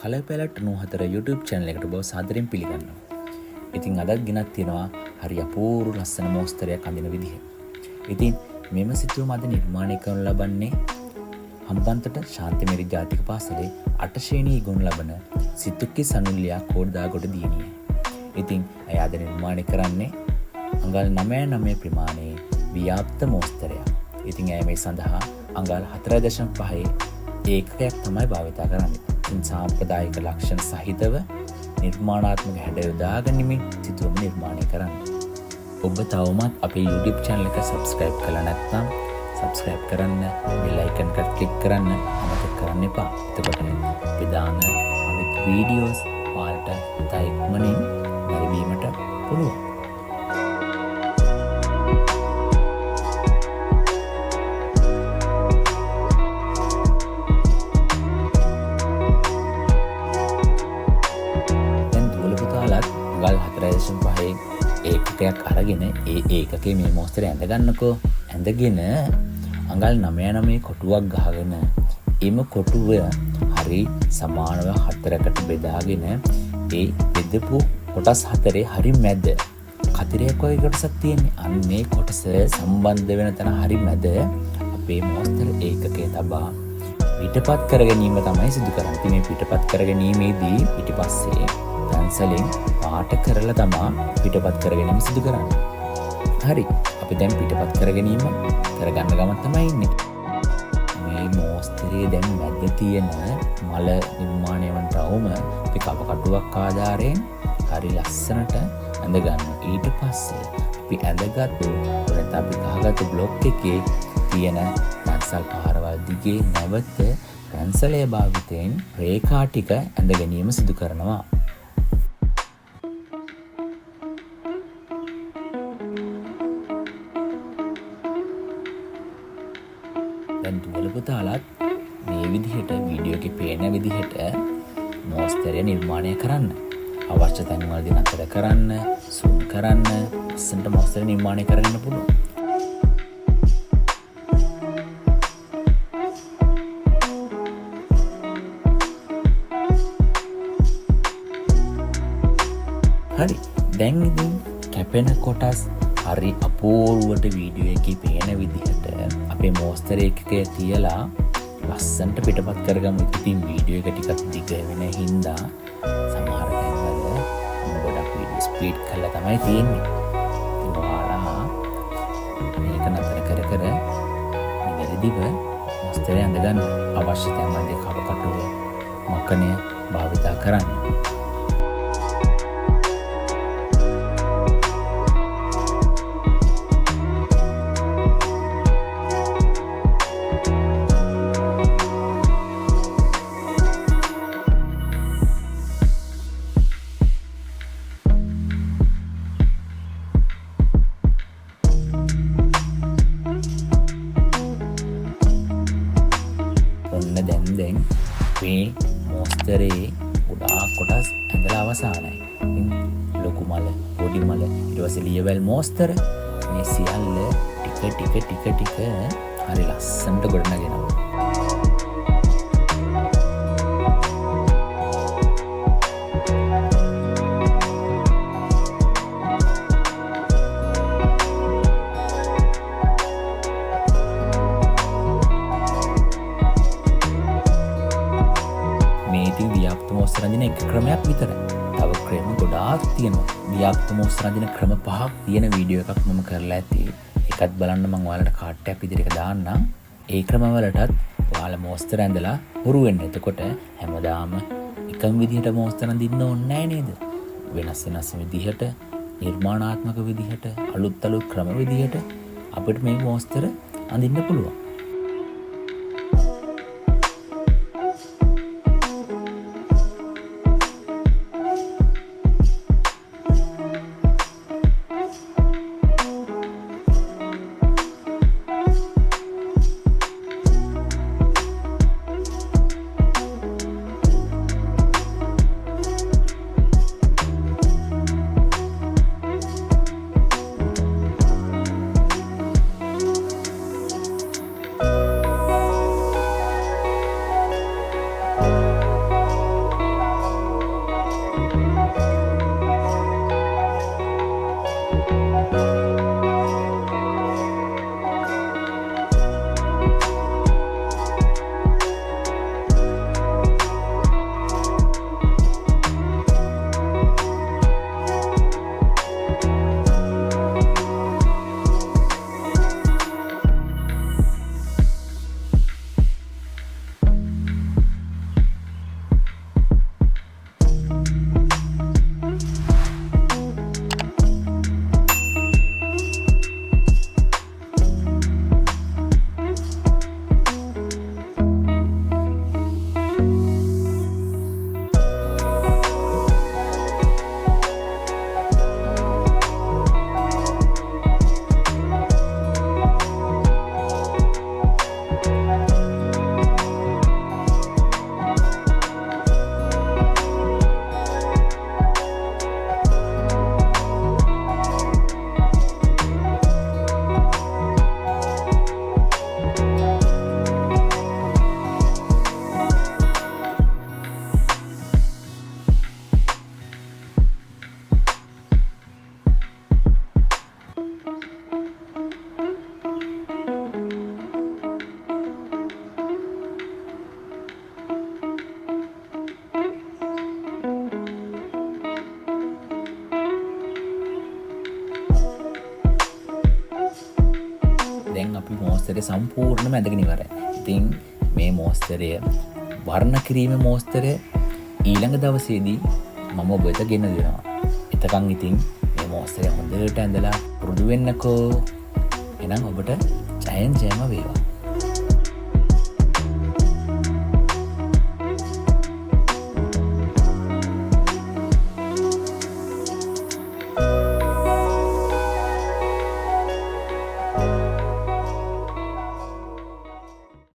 කලපැලට 94 YouTube channel එකට ඔබ සාදරයෙන් පිළිගන්නවා. ඉතින් අදත් ගෙනත් තියෙනවා හරි අපූර්ව ලස්සන මෝස්තරයක් අඳින විදිහ. ඉතින් මෙම සිතුවම අද නිර්මාණය කරනු ලබන්නේ හම්බන්තොට ශාන්තිමේරි ජාතික පාසලේ 8 ශ්‍රේණියේ ඉගෙනු ලබන සිතුක්කි සනුල්ලියා කෝඩ්දාගොඩ දියණිය. ඉතින් ඇය අද නිර්මාණය කරන්නේ අඟල් 9.9 ප්‍රමාණයේ ව්‍යාප්ත මෝස්තරයක්. ඉතින් ඇය මේ සඳහා අඟල් 4.5 ඒකකයක් තමයි භාවිතා කරන්නේ. ඉතින් සාම්ප්‍රදායික ලක්ෂණ සහිතව නිර්මාණාත්මක හැඩ යොදා ගනිමින් සිතුවම නිර්මාණය කරන්නේ. ඔබ තවමත් අපේ YouTube channel එක subscribe කළා නැත්නම් subscribe කරන්න, bell icon එක click කරන්න අමතක කරන්න එපා. එතකොට අපි දාන අලුත් videos ඔයාලට ඉක්මනින් ලැබීමට පුළුවන්. ගල් 4.5 ඒකකයක් අරගෙන ඒ ඒකකේ මේ මෝස්තරය ඇඳ ගන්නකෝ. ඇඳගෙන අඟල් 9.9 කොටුවක් ගහගෙන එම කොටුව හරි සමානව හතරකට බෙදාගෙන ඒ බෙදපු කොටස් හතරේ හරි මැද කතිරයක් වගේ කොටසක් තියෙන්නේ. අන්න මේ කොටස සම්බන්ධ වෙන තැන හරි මැද අපේ මෝස්තර ඒකකය තබා පිටපත් කර ගැනීම තමයි සිදු කරන්නේ. ඉතින් මේ පිටපත් කර ගැනීමේදී පිටිපස්සේ පැන්සලෙන් පාට කරලා තමා පිටපත් කර ගැනීම සිදු කරන්නේ. හරි. අපි දැන් පිටපත් කර ගැනීම කරගන්න ගමන් තමයි ඉන්නේ. මේ මෝස්තරයේ දැන් මැද තියෙන මල නිර්මාණය වන රවුම අපි කපකටුවක් ආධාරයෙන් හරි ලස්සනට ඇඳ ගන්නවා. ඊට පස්සේ අපි ඇඳගත්තු නැත්නම් අපි ගහගත්තු බ්ලොක් එකේ තියෙන පැන්සල් පාරවල් දිගේ නැවත පැන්සලේ භාවිතයෙන් රේඛා ටික ඇඳ ගැනීම සිදු කරනවා. දැන් දුවල පුතාලත් මේ විදිහට වීඩියෝ එකේ පේන විදිහට මෝස්තරය නිර්මාණය කරන්න. අවශ්‍ය තැන් වලදී නතර කරන්න, zoom කරන්න, ලස්සනට මෝස්තරය නිර්මාණය කරගන්න පුළුවන්. හරි. දැන් ඉතින් කැපෙන කොටස් හරි අපූර්වට වීඩියෝ එකේ පේන විදිහට අපේ මෝස්තර එකකය තියලා ලස්සනට පිටපත් කරගමු. ඉතින් වීඩියෝ එක ටිකක් දිග වෙන හින්දා සමහර තැන්වල ගොඩක් වීඩියෝ ස්පීඩ් කරලා තමයි තියෙන්නේ. ඉතින් ඔයාලා මේක නතර කර කර නිවැරදිව මෝස්තරය අඳගන්න. අවශ්‍ය තැන් වලදී කපකටුව මකණය භාවිතා කරන්න. දැන් මේ මෝස්තරේ ගොඩාක් කොටස් ඇඳලා අවසానයි. ලොකු මල, පොඩි මල, ඊට පස්සේ ලියවැල් මෝස්තර මේ සියල්ල ටික හරි ලස්සනට ගොඩනගෙනවා. ව්‍යාප්ත මෝස්තර අඳින එක ක්‍රමයක් විතරයි. තව ක්‍රම ගොඩාක් තියෙනවා. ව්‍යාප්ත මෝස්තර අඳින ක්‍රම 5ක් තියෙන වීඩියෝ එකක් මම කරලා ඇති. ඒකත් බලන්න මම ඔයාලට කාඩ් එකක් විදිහට දාන්නම්. ඒ ක්‍රමවලටත් ඔයාලා මෝස්තර ඇඳලා හුරු වෙන්න. එතකොට හැමදාම එකම විදිහට මෝස්තර අඳින්න ඕනේ නැහැ නේද? වෙනස් විදිහට, නිර්මාණාත්මක විදිහට, අලුත් ක්‍රම විදිහට අපිට මේ මෝස්තර අඳින්න පුළුවන්. මෝස්තරය සම්පූර්ණයෙන්ම ඇඳගෙන ඉවරයි. ඉතින් මේ මෝස්තරය වර්ණ කිරීමේ මෝස්තරය ඊළඟ දවසේදී මම ඔබ වෙත ගෙන දෙනවා. එතකන් ඉතින් මේ මෝස්තරය හොඳට ඇඳලා පුරුදු වෙන්නකෝ. එහෙනම් ඔබට ජයෙන් ජයම වේවා.